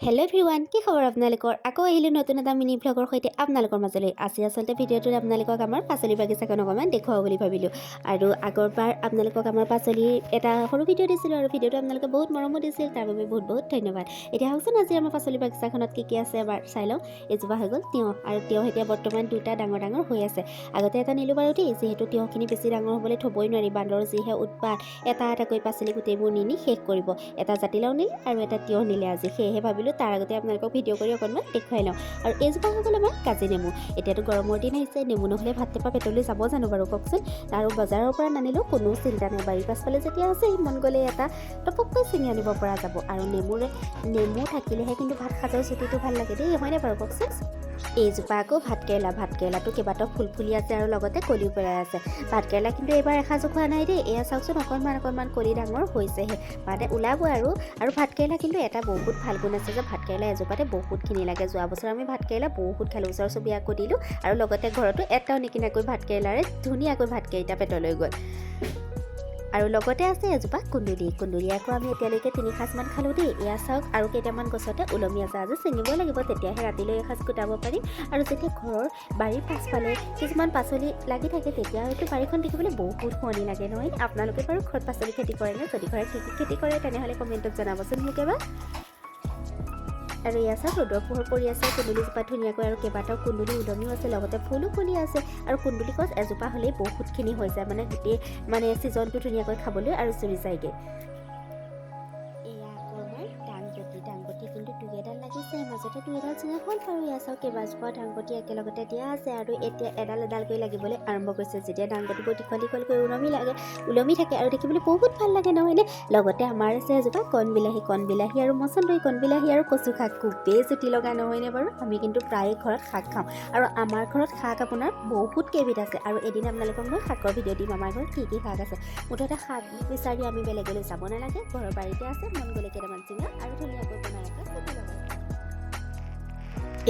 Hello' everyone, কি খবৰ আপোনালোকৰ? আকৌ আহিলোঁ নতুন এটা মিনি ভ্লগৰ সৈতে আপোনালোকৰ মাজলৈ। আজি আচলতে ভিডিঅ'টোত আপোনালোকক আমাৰ পাচলি বাগিচাখন অকণমান দেখুৱাওঁ বুলি ভাবিলোঁ। আৰু আগৰবাৰ আপোনালোকক আমাৰ পাচলিৰ এটা সৰু ভিডিঅ' দিছিলোঁ আৰু ভিডিঅ'টো আপোনালোকে বহুত মৰমো দিছিল, তাৰ বাবে বহুত বহুত ধন্যবাদ। এতিয়া আহকচোন আজি আমাৰ পাচলি বাগিচাখনত কি আছে এবাৰ চাই লওঁ। এজোপা হৈ গ'ল তিয়ঁহ, আৰু তিয়ঁহ এতিয়া বৰ্তমান দুটা ডাঙৰ ডাঙৰ হৈ আছে। আগতে এটা নিলোঁ বাৰু দেই, যিহেতু তিয়ঁহখিনি বেছি ডাঙৰ হ'বলৈ থ'বই নোৱাৰি, বান্দৰৰ যিহে উৎপাত, এটা এটাকৈ পাচলি গোটেইবোৰ নি শেষ কৰিব। এটা জাতিলাও নিলে আৰু এটা তিয়ঁহ নিলে আজি, সেয়েহে ভাবিলোঁ তাৰ আগতে আপোনালোকক ভিডিঅ' কৰি অকণমান দেখুৱাই লওঁ। আৰু এইজোপা হৈ গ'ল আমাৰ কাজি নেমু। এতিয়াতো গৰমৰ দিন আহিছে, নেমু নহ'লে ভাত টেপা পেটলৈ যাব জানো বাৰু কওকচোন। আৰু বজাৰৰ পৰা নানিলেও কোনো চিন্তা নাই, বাৰীৰ পাছফালে যেতিয়া আছে মন গ'লে এটা টপককৈ ছিঙি আনিব পৰা যাব। আৰু নেমু থাকিলেহে কিন্তু ভাত সাজৰ জুতিটো ভাল লাগে দেই, হয়নে বাৰু কওকচোন। এইজোপা আকৌ ভাতকেৰেলাটো কেইবাটাও ফুল ফুলি আছে আৰু লগতে কলিও পেলাই আছে। ভাতকেৰেলা কিন্তু এইবাৰ এসাঁজো খোৱা নাই দেই, এয়া চাওকচোন অকণমান কলি ডাঙৰ হৈছেহে, মানে ওলাবই আৰু ভাতকেৰেলা কিন্তু এটা বহুত ভাল গুণ আছে যে ভাতকেৰেলা এজোপাতে বহুতখিনি লাগে। যোৱা বছৰ আমি ভাতকেৰেলা বহুত খালোঁ, ওচৰ চুবুৰীয়াকো দিলোঁ, আৰু লগতে ঘৰতো এটাও নিকিনাকৈ ভাতকেৰেলাৰে ধুনীয়াকৈ ভাতকেইটা পেটলৈ গ'ল। আৰু লগতে আছে এজোপা কুন্দুলি আকৌ আমি এতিয়ালৈকে 3 সাঁজমান খালোঁ দেই। এয়া চাওক আৰু কেইটামান গছতে ওলমি আছে, আজি ছিঙিব লাগিব, তেতিয়াহে ৰাতিলৈ এসাঁজ গোটাব পাৰিম। আৰু যেতিয়া ঘৰৰ বাৰীৰ পাছফালে কিছুমান পাচলি লাগি থাকে তেতিয়া হয়তো বাৰীখন দেখিবলৈ বহুত শুৱনি লাগে নহয়। আপোনালোকে বাৰু ঘৰত পাচলি খেতি কৰেনে? যদি ঘৰত খেতি কৰে তেনেহ'লে কমেণ্টত জনাবচোন মোক এবাৰ। আৰু এয়া চাওক ৰ'দৰ পোহৰ পৰি আছে, কুন্দুলিজোপা ধুনীয়াকৈ, আৰু কেইবাটাও কুন্দুলি ওলমিও আছে, লগতে ফুলো ফুলি আছে। আৰু কুন্দুলি গছ এজোপা হ'লেই বহুতখিনি হৈ যায়, মানে গোটেই ছিজনটো ধুনীয়াকৈ খাবলৈ আৰু চুৰি যায়গৈ। এয়া আকৌ আমাৰ দাংবটি কিন্তু 2এডাল লাগিছে, মাজতে 2এডাল ছিঙা হ'ল বাৰু। এয়া চাওক কেইবাজোপা দাংবটি একেলগতে দিয়া আছে, আৰু এতিয়া এডালকৈ লাগিবলৈ আৰম্ভ কৰিছে। যেতিয়া দাংবটিবোৰ দীঘলকৈ ওলমি থাকে আৰু দেখিবলৈ বহুত ভাল লাগে নহয়নে। লগতে আমাৰ আছে এজোপা কণবিলাহী আৰু মচন্দৰী, কণবিলাহী আৰু কচু শাক খুবেই জুতি লগা নহয়নে বাৰু। আমি কিন্তু প্ৰায়ে ঘৰত শাক খাওঁ, আৰু আমাৰ ঘৰত শাক আপোনাৰ বহুত কেইবিধ আছে। আৰু এদিন আপোনালোকক মই শাকৰ ভিডিঅ' দিম, আমাৰ ঘৰত কি শাক আছে। মুঠতে শাক বিচাৰি আমি বেলেগলৈ যাব নালাগে, ঘৰৰ বাৰীতে আছে, মন গ'লে কেইটামান চিঙা আৰু ধুনীয়াকৈ বনাই এটা চুটি লগাই।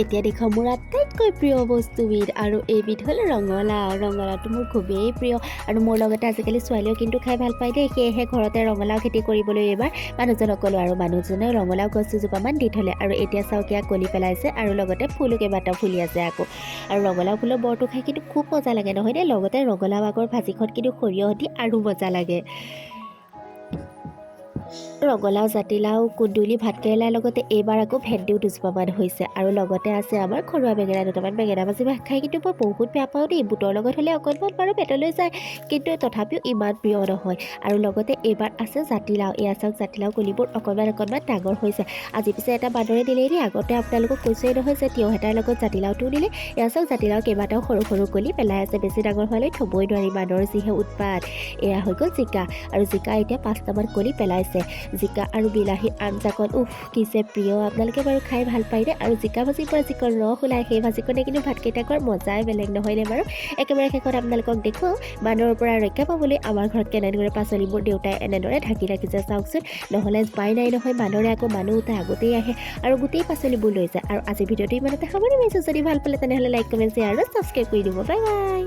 এতিয়া দেখোঁ মোৰ আটাইতকৈ প্ৰিয় বস্তুবিধ, আৰু এইবিধ হ'ল ৰঙালাওটো মোৰ খুবেই প্ৰিয়। আৰু মোৰ লগতে আজিকালি ছোৱালীও কিন্তু খাই ভাল পায় দেই, সেয়েহে ঘৰতে ৰঙালাও খেতি কৰিবলৈ এইবাৰ মানুহজনক ক'লোঁ, আৰু মানুহজনে ৰঙালাও গছ দুজোপামান দি থ'লে। আৰু এতিয়া চাউকীয়া কলি পেলাইছে, আৰু লগতে ফুলো কেইবাটাও ফুলি আছে আকৌ। আৰু ৰঙালাও ফুলৰ বৰটো খাই কিন্তু খুব মজা লাগে নহয় দেই, লগতে ৰঙালাও আগৰ ভাজিখন কিন্তু সৰিয়হ দি আৰু মজা লাগে। ৰঙালাও, জাতিলাও, কুন্দুলি, ভাতকেৰেলাৰ লগতে এইবাৰ আকৌ ভেন্দিও দুজোপামান হৈছে। আৰু লগতে আছে আমাৰ ঘৰুৱা বেঙেনা দুটামান। বেঙেনা ভাজি খাই কিন্তু মই বহুত বেয়া পাওঁ দেই, বুটৰ লগত হ'লে অকণমান বাৰু পেটলৈ যায়, কিন্তু তথাপিও ইমান প্ৰিয় নহয়। আৰু লগতে এইবাৰ আছে জাতিলাও। এয়া চাওক জাতিলাও কলিবোৰ অকণমান ডাঙৰ হৈছে। আজি পিছে এটা বান্দৰে দিলেই দেই, আগতে আপোনালোকক কৈছোৱেই নহয় যে তিয়ঁহ এটাৰ লগত জাতিলাওটোও দিলে। এয়া চাওক জাতিলাও কেইবাটাও সৰু কলি পেলাই আছে, বেছি ডাঙৰ হোৱালৈ থ'বই নোৱাৰি, বান্দৰৰ যিহে উৎপাত। এয়া হৈ গ'ল জিকা, আৰু জিকা এতিয়া 5টামান কলি পেলাইছে। জিকা আৰু বিলাহীৰ আঞ্জাকণ কি যে প্ৰিয়, আপোনালোকে বাৰু খাই ভাল পায়নে? আৰু জিকা ভাজিৰ পৰা যিকণ ৰস ওলায়, সেই ভাজিকণে কিন্তু ভাতকেইটা খোৱাৰ মজাই বেলেগ নহয়নে বাৰু। একেবাৰে শেষত আপোনালোকক দেখুৱাওঁ বান্দৰৰ পৰা ৰক্ষা পাবলৈ আমাৰ ঘৰত কেনেদৰে পাচলিবোৰ দেউতাই এনেদৰে ঢাকি ৰাখিছে চাওকচোন। নহ'লে পাই নাই নহয়, বান্দৰে আকৌ মানুহ উঠাই আগতেই আহে আৰু গোটেই পাচলিবোৰ লৈ যায়। আৰু আজি ভিডিঅ'টো ইমানতে সামৰি মাৰিছোঁ। যদি ভাল পালে তেনেহ'লে লাইক, কমেণ্ট, শ্বেয়াৰ আৰু ছাবস্ক্ৰাইব কৰি দিব। Bye bye.